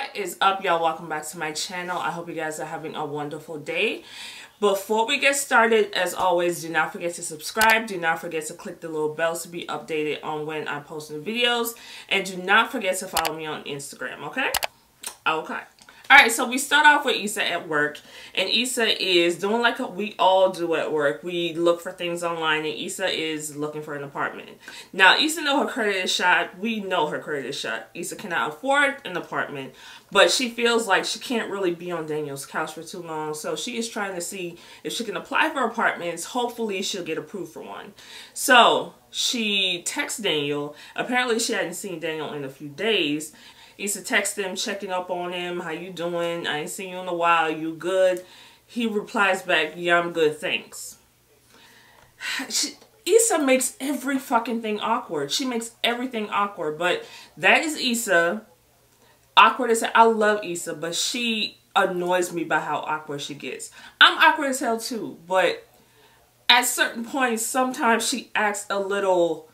What is up, y'all? Welcome back to my channel. I hope you guys are having a wonderful day. Before we get started, as always, do not forget to subscribe. Do not forget to click the little bells to be updated on when I post new videos. And do not forget to follow me on Instagram, okay? Okay. Alright, so we start off with Issa at work, and Issa is doing like we all do at work. We look for things online, and Issa is looking for an apartment. Now, Issa know her credit is shot. We know her credit is shot. Issa cannot afford an apartment, but she feels like she can't really be on Daniel's couch for too long, so she is trying to see if she can apply for apartments. Hopefully, she'll get approved for one. So, she texts Daniel. Apparently, she hadn't seen Daniel in a few days. Issa texts him, checking up on him. How you doing? I ain't seen you in a while. You good? He replies back, yeah, I'm good, thanks. Issa makes every fucking thing awkward. She makes everything awkward. But that is Issa. Awkward as hell. I love Issa, but she annoys me by how awkward she gets. I'm awkward as hell too. But at certain points, sometimes she acts a little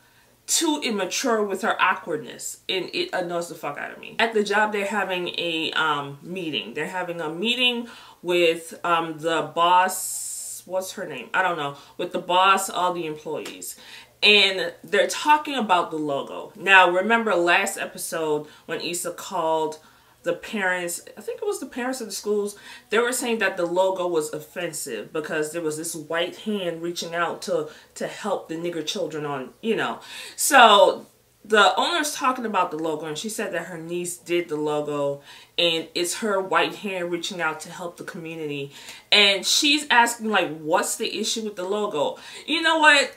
too immature with her awkwardness, and it annoys the fuck out of me. At the job, they're having a meeting. They're having a meeting with the boss. What's her name? I don't know. With the boss, all the employees. And they're talking about the logo. Now, remember last episode when Issa called the parents, I think it was the parents of the schools, they were saying that the logo was offensive because there was this white hand reaching out to help the nigger children on, you know. So the owner's talking about the logo, and she said that her niece did the logo and it's her white hand reaching out to help the community. And she's asking, like, what's the issue with the logo? You know what?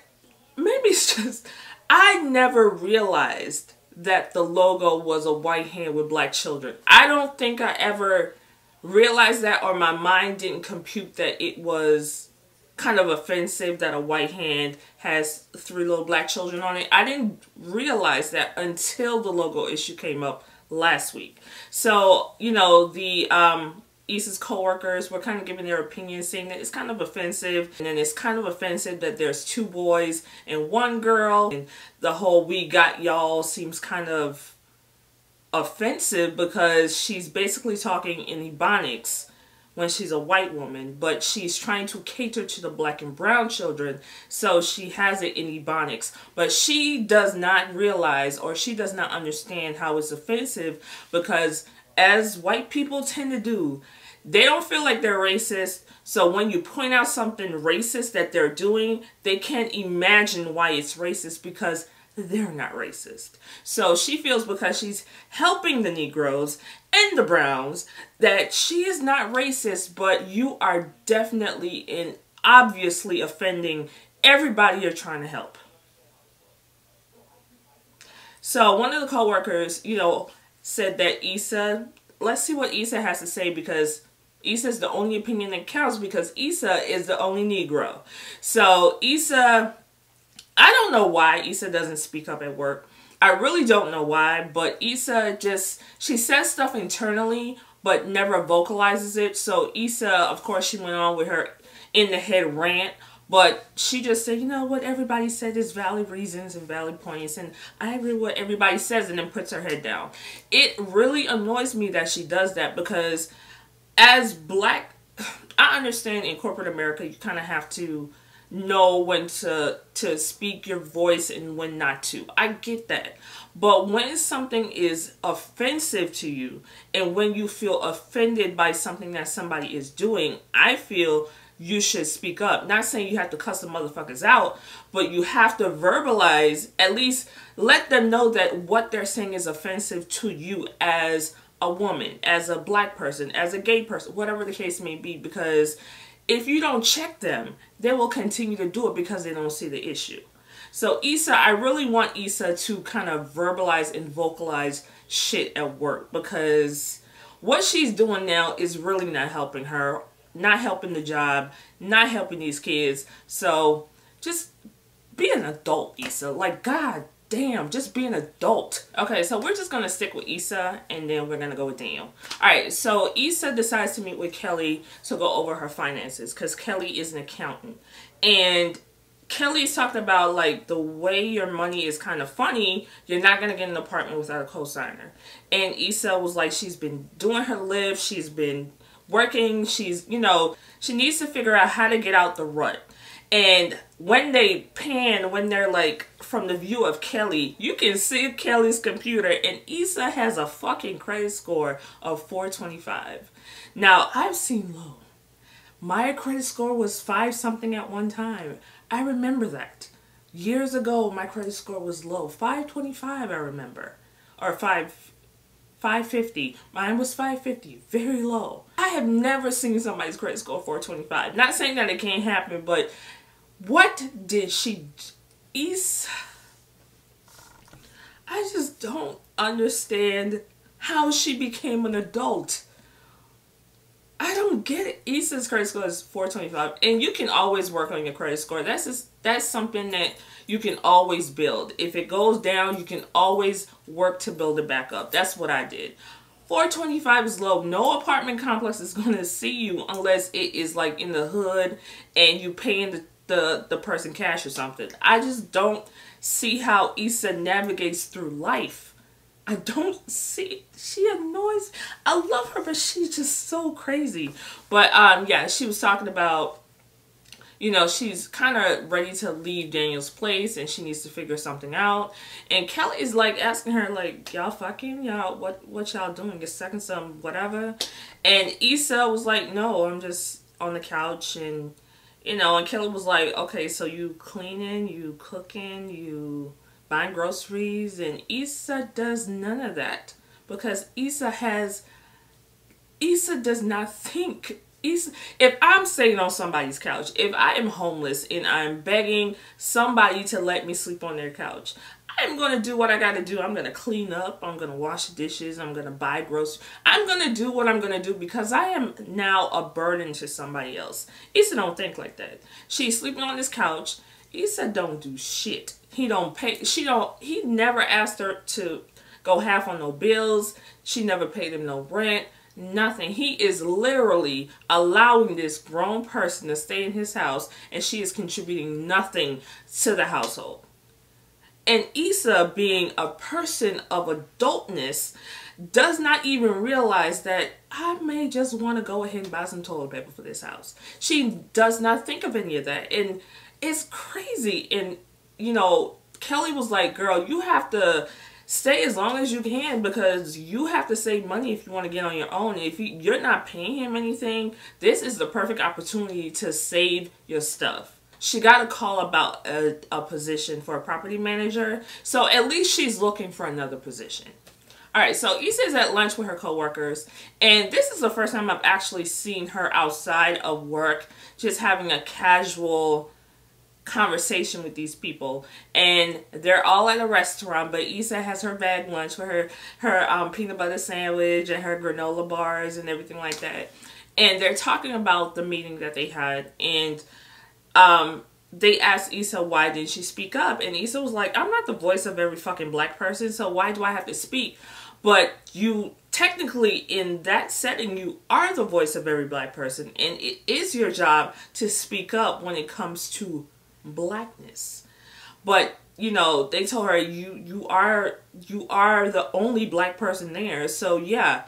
Maybe it's just, I never realized that the logo was a white hand with black children. I don't think I ever realized that, or my mind didn't compute that it was kind of offensive that a white hand has 3 little black children on it. I didn't realize that until the logo issue came up last week. So, you know, the Issa's co-workers were kind of giving their opinion, saying that it's kind of offensive, and then it's kind of offensive that there's 2 boys and 1 girl, and the whole "we got y'all" seems kind of offensive because she's basically talking in Ebonics when she's a white woman, but she's trying to cater to the black and brown children, so she has it in Ebonics. But she does not realize, or she does not understand how it's offensive, because as white people tend to do, they don't feel like they're racist. So when you point out something racist that they're doing, they can't imagine why it's racist because they're not racist. So she feels because she's helping the Negroes and the Browns that she is not racist, but you are definitely and obviously offending everybody you're trying to help. So one of the co-workers, you know, said that Issa, let's see what Issa has to say, because Issa's the only opinion that counts, because Issa is the only Negro. So Issa, I don't know why Issa doesn't speak up at work. I really don't know why, but Issa just, she says stuff internally, but never vocalizes it. So Issa, of course, she went on with her in the head rant, but she just said, you know, what everybody said is valid reasons and valid points, and I agree with what everybody says, and then puts her head down. It really annoys me that she does that, because as black, I understand in corporate America, you kind of have to know when to speak your voice and when not to. I get that. But when something is offensive to you, and when you feel offended by something that somebody is doing, I feel you should speak up. Not saying you have to cuss the motherfuckers out, but you have to verbalize, at least let them know that what they're saying is offensive to you as a woman, as a black person, as a gay person, whatever the case may be, because if you don't check them, they will continue to do it because they don't see the issue. So Issa, I really want Issa to kind of verbalize and vocalize shit at work, because what she's doing now is really not helping her, not helping the job, not helping these kids. So just be an adult, Issa. Like, God damn, just be an adult. Okay, so we're just gonna stick with Issa, and then we're gonna go with Daniel. Alright, so Issa decides to meet with Kelly to go over her finances, because Kelly is an accountant. And Kelly's talked about, like, the way your money is kind of funny. You're not going to get an apartment without a co-signer. And Issa was like, she's been doing her live. She's been working. She's, you know, she needs to figure out how to get out the rut. And when they pan, when they're like from the view of Kelly, you can see Kelly's computer, and Issa has a fucking credit score of 425. Now, I've seen low. My credit score was 5 something at one time. I remember that. Years ago, my credit score was low. 525, I remember. Or 550. Mine was 550. Very low. I have never seen somebody's credit score 425. Not saying that it can't happen, but what did she... I just don't understand how she became an adult. I don't get it. Issa's credit score is 425, and you can always work on your credit score. That's something that you can always build. If it goes down, you can always work to build it back up. That's what I did. 425 is low. No apartment complex is going to see you unless it is like in the hood and you paying the person cash or something. I just don't see how Issa navigates through life. I don't see. She annoys. I love her, but she's just so crazy. But yeah, she was talking about, you know, she's kind of ready to leave Daniel's place and she needs to figure something out. And Kelly is like asking her, like, y'all fucking, y'all, what y'all doing? You're sucking some whatever. And Issa was like, no, I'm just on the couch. And, you know, and Kelly was like, okay, so you cleaning, you cooking, you buying groceries. And Issa does none of that because Issa does not think. If I'm sitting on somebody's couch, if I am homeless and I'm begging somebody to let me sleep on their couch, I'm going to do what I got to do. I'm going to clean up. I'm going to wash dishes. I'm going to buy groceries. I'm going to do what I'm going to do because I am now a burden to somebody else. Issa don't think like that. She's sleeping on this couch. Issa don't do shit. He don't pay. He never asked her to go half on no bills. She never paid him no rent. Nothing. He is literally allowing this grown person to stay in his house, and she is contributing nothing to the household. And Issa, being a person of adultness, does not even realize that I may just want to go ahead and buy some toilet paper for this house. She does not think of any of that. And it's crazy. And, you know, Kelly was like, girl, you have to stay as long as you can because you have to save money if you want to get on your own. If you're not paying him anything, this is the perfect opportunity to save your stuff. She got a call about a position for a property manager. So at least she's looking for another position. All right, so Issa's at lunch with her coworkers. And this is the first time I've actually seen her outside of work, just having a casual conversation with these people. And they're all at a restaurant, but Issa has her bag lunch with her peanut butter sandwich and her granola bars and everything like that. And they're talking about the meeting that they had. And they asked Issa why didn't she speak up, and Issa was like, I'm not the voice of every fucking black person, so why do I have to speak? But you technically, in that setting, you are the voice of every black person, and it is your job to speak up when it comes to blackness. But you know, they told her you are the only black person there, so yeah,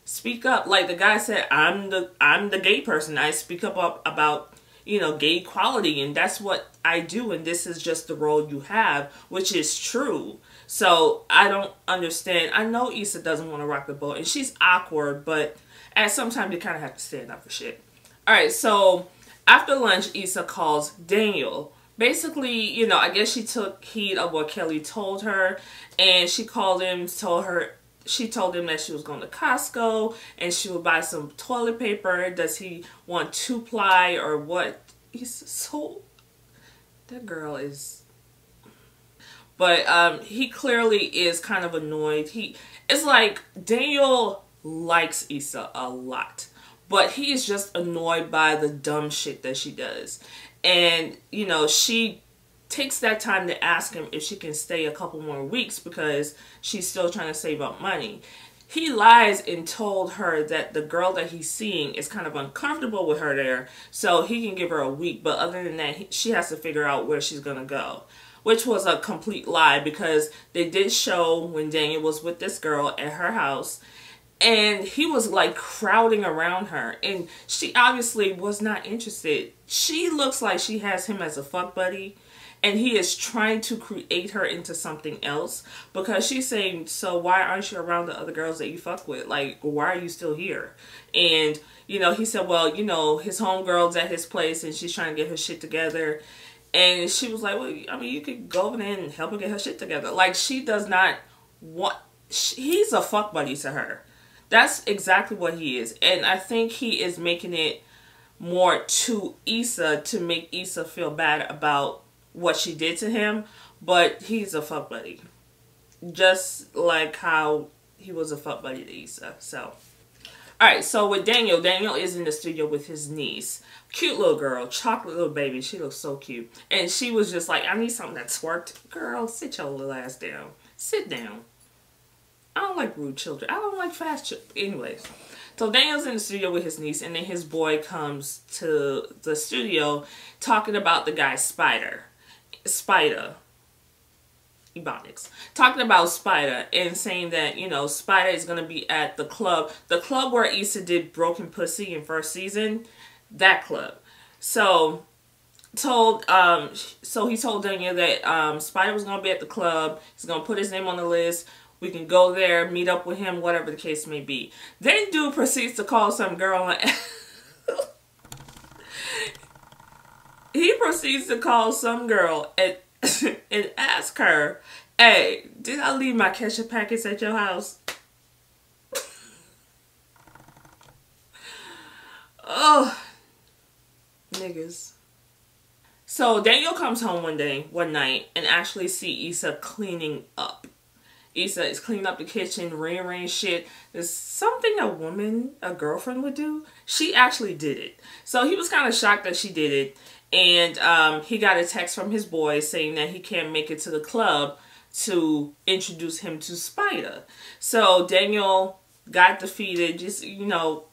speak up. Like the guy said, I'm the gay person. I speak up about, you know, gay equality, and that's what I do, and this is just the role you have, which is true. So I don't understand. I know Issa doesn't want to rock the boat, and she's awkward, but at some time you kind of have to stand up for shit. All right, so after lunch, Issa calls Daniel. Basically, you know, I guess she took heed of what Kelly told her, and she called him, she told him that she was going to Costco and she would buy some toilet paper. Does he want 2-ply or what? He's so... That girl is... But he clearly is kind of annoyed. It's like Daniel likes Issa a lot, but he is just annoyed by the dumb shit that she does. And, you know, she takes that time to ask him if she can stay a couple more weeks because she's still trying to save up money. he lies and told her that the girl that he's seeing is kind of uncomfortable with her there, so he can give her a week. But other than that, she has to figure out where she's going to go. Which was a complete lie, because they did show when Daniel was with this girl at her house, and he was like crowding around her, and she obviously was not interested. She looks like she has him as a fuck buddy, and he is trying to create her into something else, because she's saying, so why aren't you around the other girls that you fuck with? Like, why are you still here? And, you know, he said, well, you know, his homegirl's at his place and she's trying to get her shit together. And she was like, well, I mean, you could go over there and help her get her shit together. Like, she does not want... He's a fuck buddy to her. That's exactly what he is. And I think he is making it more to Issa to make Issa feel bad about what she did to him. But he's a fuck buddy. Just like how he was a fuck buddy to Issa. So... Alright, so with Daniel, Daniel is in the studio with his niece. Cute little girl, chocolate little baby. She looks so cute. And she was just like, I need something that twerked. Girl, sit your little ass down. Sit down. I don't like rude children. I don't like fast children. Anyways, so Daniel's in the studio with his niece, and then his boy comes to the studio talking about the guy Spider. Ebonics. Talking about Spider and saying that, you know, Spider is going to be at the club. The club where Issa did Broken Pussy in first season. That club. So, he told Daniel that Spider was going to be at the club. He's going to put his name on the list. We can go there, meet up with him, whatever the case may be. Then dude proceeds to call some girl. He proceeds to call some girl and ask her, hey, did I leave my ketchup packets at your house? Oh, niggas. So Daniel comes home one night, and actually see Issa cleaning up. Issa is cleaning up the kitchen, ring shit. There's something a girlfriend would do. She actually did it. So he was kind of shocked that she did it. And he got a text from his boy saying that he can't make it to the club to introduce him to Spider. So Daniel got defeated, just, you know,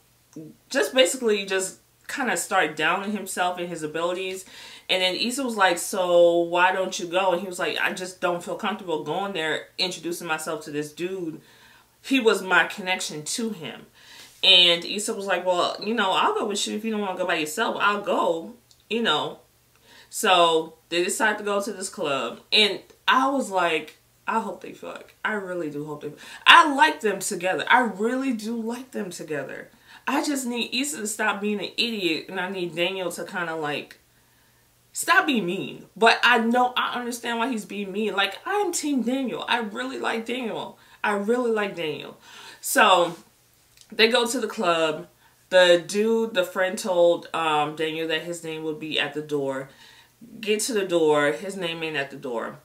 just basically just kind of started downing himself and his abilities. And then Issa was like, so why don't you go? And he was like, I just don't feel comfortable going there, introducing myself to this dude. He was my connection to him. And Issa was like, well, you know, I'll go with you if you don't want to go by yourself. I'll go. You know, so they decide to go to this club, and I was like, I hope they fuck. I really do hope they fuck. I like them together. I really do like them together. I just need Issa to stop being an idiot, and I need Daniel to kind of like stop being mean. But I understand why he's being mean. Like, I'm Team Daniel. I really like Daniel. I really like Daniel. So they go to the club. The dude, the friend told Daniel that his name would be at the door. Get to the door. His name ain't at the door.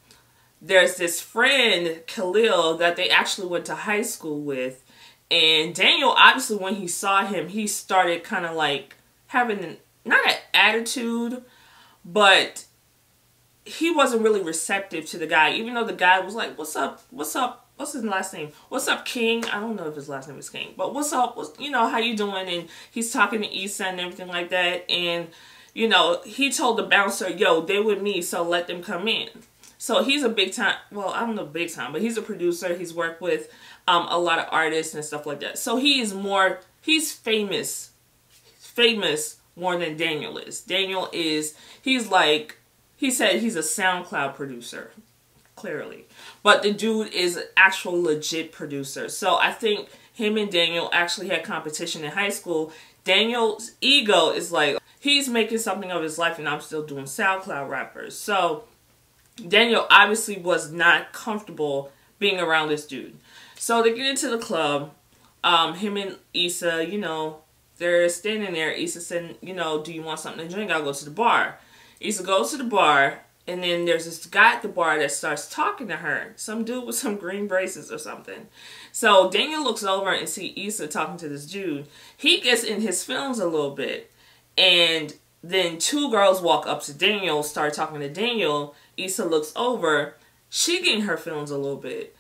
There's this friend, Khalil, that they actually went to high school with. And Daniel, obviously, when he saw him, he started kind of like having, not an attitude, but he wasn't really receptive to the guy. Even though the guy was like, what's up? What's up? What's his last name? What's up, King? I don't know if his last name is King. But what's up? You know, how you doing? And he's talking to Issa and everything like that. And, you know, he told the bouncer, yo, they with me, so let them come in. So he's a big time, well, I don't know big time, but he's a producer. He's worked with a lot of artists and stuff like that. So he's famous. He's famous more than Daniel is. Daniel is, he's like, he said he's a SoundCloud producer. Clearly. But the dude is an actual legit producer. So I think him and Daniel actually had competition in high school. Daniel's ego is like, he's making something of his life and I'm still doing SoundCloud rappers. So Daniel obviously was not comfortable being around this dude. So they get into the club. Him and Issa, you know, they're standing there. Issa said, you know, do you want something to drink? I'll go to the bar. Issa goes to the bar. And then there's this guy at the bar that starts talking to her. Some dude with some green braces or something. So Daniel looks over and sees Issa talking to this dude. He gets in his feelings a little bit. And then two girls walk up to Daniel, start talking to Daniel. Issa looks over. She getting her feelings a little bit.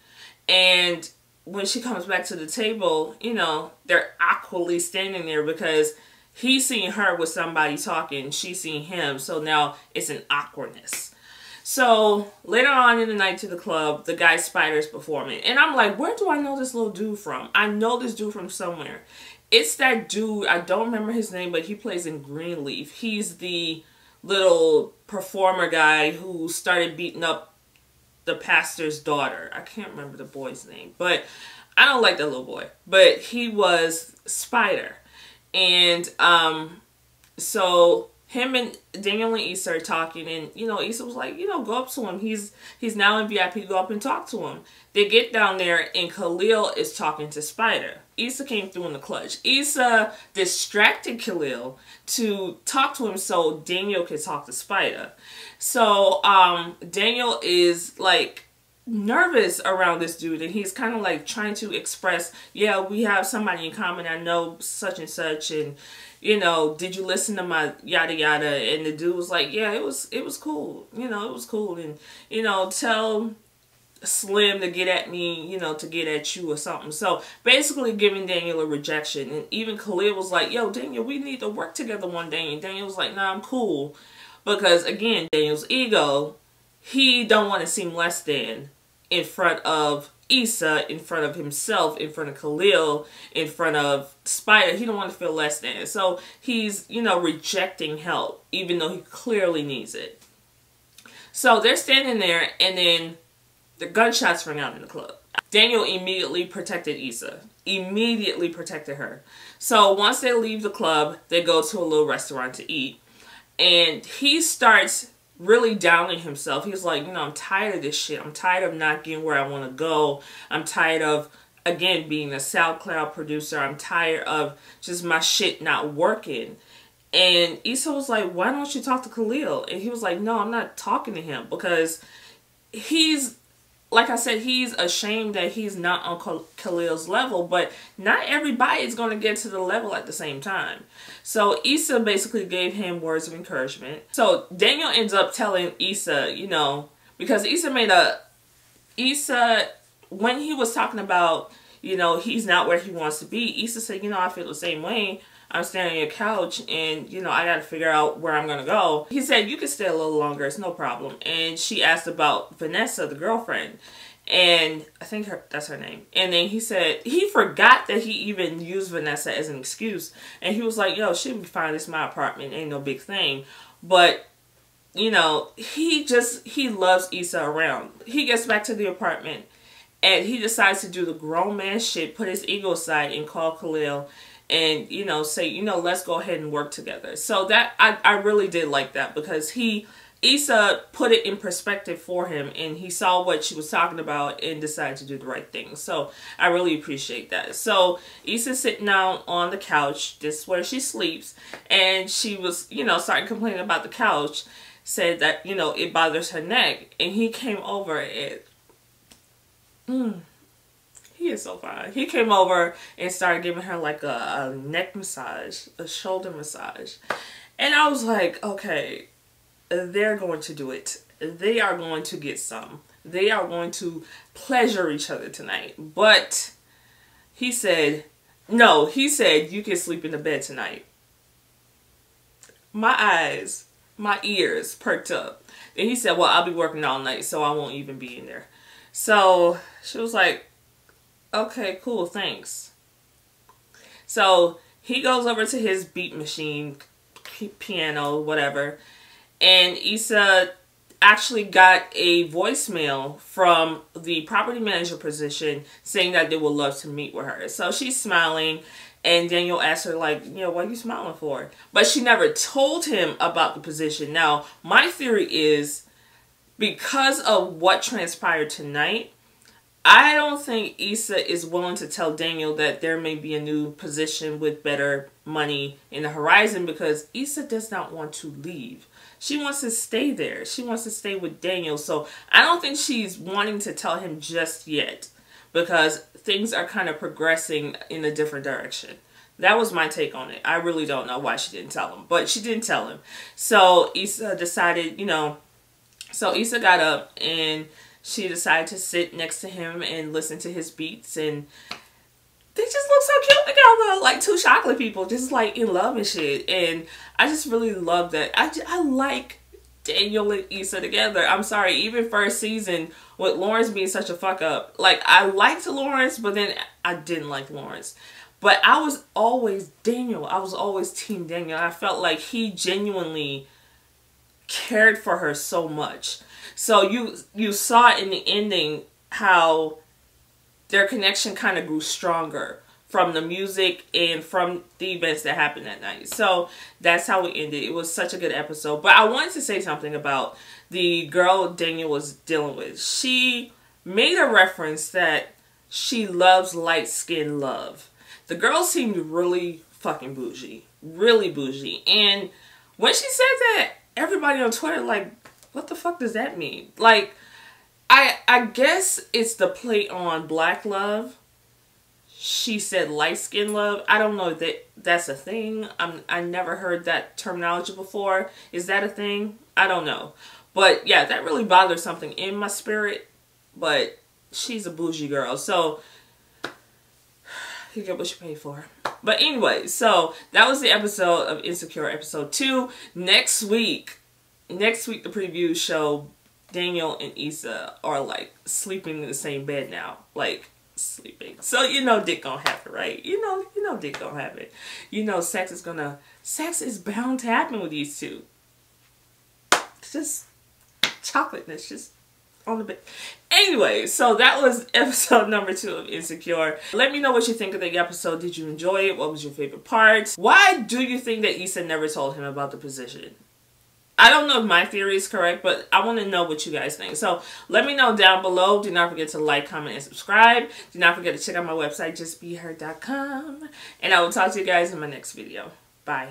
And when she comes back to the table, you know, they're awkwardly standing there because he's seeing her with somebody talking, she's seeing him, so now it's an awkwardness. So later on in the night to the club, the guy Spider's performing. And I'm like, where do I know this little dude from? I know this dude from somewhere. It's that dude, I don't remember his name, but he plays in Greenleaf. He's the little performer guy who started beating up the pastor's daughter. I can't remember the boy's name, but I don't like that little boy. But he was Spider. And so him and Daniel and Issa are talking, and you know, Issa was like, you know, go up to him. He's now in VIP. Go up and talk to him. They get down there, and Khalil is talking to Spider. Issa came through in the clutch. Issa distracted Khalil to talk to him so Daniel could talk to Spider. So Daniel is like nervous around this dude, and he's kind of like trying to express, yeah, we have somebody in common. I know such and such, and you know, did you listen to my yada yada? And the dude was like, yeah, it was cool. You know, it was cool. And, you know, tell Slim to get at me, you know, to get at you or something. So basically giving Daniel a rejection. And even Khalil was like, yo, Daniel, we need to work together one day. And Daniel was like, nah, I'm cool. Because again, Daniel's ego, he don't want to seem less than in front of Issa, in front of himself, in front of Khalil, in front of Spider. He don't want to feel less than. So he's, you know, rejecting help, even though he clearly needs it. So they're standing there, and then the gunshots ring out in the club. Daniel immediately protected Issa. Immediately protected her. So once they leave the club, they go to a little restaurant to eat. And he starts really downing himself. He's like, you know, I'm tired of this shit. I'm tired of not getting where I want to go. I'm tired of, again, being a SoundCloud producer. I'm tired of just my shit not working. And Issa was like, why don't you talk to Khalil? And he was like, no, I'm not talking to him because he's, like I said, he's ashamed that he's not on Khalil's level, but not everybody is going to get to the level at the same time. So Issa basically gave him words of encouragement. So Daniel ends up telling Issa, you know, because Issa, when he was talking about, you know, he's not where he wants to be, Issa said, you know, I feel the same way. I'm standing on your couch and, you know, I got to figure out where I'm going to go. He said, you can stay a little longer. It's no problem. And she asked about Vanessa, the girlfriend. And I think that's her name. And then he said, he forgot that he even used Vanessa as an excuse. And he was like, yo, she'll be fine. It's my apartment. Ain't no big thing. But, you know, he loves Issa around. He gets back to the apartment and he decides to do the grown man shit, put his ego aside and call Khalil and, you know, say, you know, let's go ahead and work together. So that, I really did like that because Issa put it in perspective for him and he saw what she was talking about and decided to do the right thing. So I really appreciate that. So Issa's sitting down on the couch, this is where she sleeps, and she was, you know, starting complaining about the couch, said that, you know, it bothers her neck. And he came over and, he is so fine. He came over and started giving her like a neck massage, a shoulder massage. And I was like, okay, they're going to do it. They are going to get some. They are going to pleasure each other tonight. But he said, no, he said, you can sleep in the bed tonight. My eyes, my ears perked up. And he said, well, I'll be working all night, so I won't even be in there. So she was like, okay, cool, thanks. So he goes over to his beat machine, piano, whatever, and Issa actually got a voicemail from the property manager position saying that they would love to meet with her. So she's smiling, and Daniel asked her, like, you know, what are you smiling for? But she never told him about the position. Now, my theory is because of what transpired tonight, I don't think Issa is willing to tell Daniel that there may be a new position with better money in the horizon because Issa does not want to leave. She wants to stay there. She wants to stay with Daniel. So I don't think she's wanting to tell him just yet because things are kind of progressing in a different direction. That was my take on it. I really don't know why she didn't tell him, but she didn't tell him. So Issa decided, you know, so Issa got up and she decided to sit next to him and listen to his beats, and they just look so cute together, like two chocolate people, just like in love and shit. And I just really love that. I like Daniel and Issa together. I'm sorry, even first season with Lawrence being such a fuck up, like I liked Lawrence, but then I didn't like Lawrence. But I was always Daniel. I was always team Daniel. I felt like he genuinely cared for her so much. So you saw in the ending how their connection kind of grew stronger from the music and from the events that happened that night. So that's how it ended. It was such a good episode. But I wanted to say something about the girl Daniel was dealing with. She made a reference that she loves light-skinned love. The girl seemed really fucking bougie. Really bougie. And when she said that, everybody on Twitter like, what the fuck does that mean? Like, I guess it's the play on black love. She said light skin love. I don't know that that's a thing. I never heard that terminology before. Is that a thing? I don't know. But yeah, that really bothered something in my spirit. But she's a bougie girl, so you get what you pay for. But anyway, so that was the episode of Insecure episode 2. Next week the preview show Daniel and Issa are like sleeping in the same bed now. Like sleeping. So you know dick gonna happen, right? You know dick gonna happen. You know sex is bound to happen with these two. It's just chocolateness just on the bed. Anyway, so that was episode number 2 of Insecure. Let me know what you think of the episode. Did you enjoy it? What was your favorite part? Why do you think that Issa never told him about the position? I don't know if my theory is correct, but I want to know what you guys think. So let me know down below. Do not forget to like, comment, and subscribe. Do not forget to check out my website, justbeher.com. And I will talk to you guys in my next video. Bye.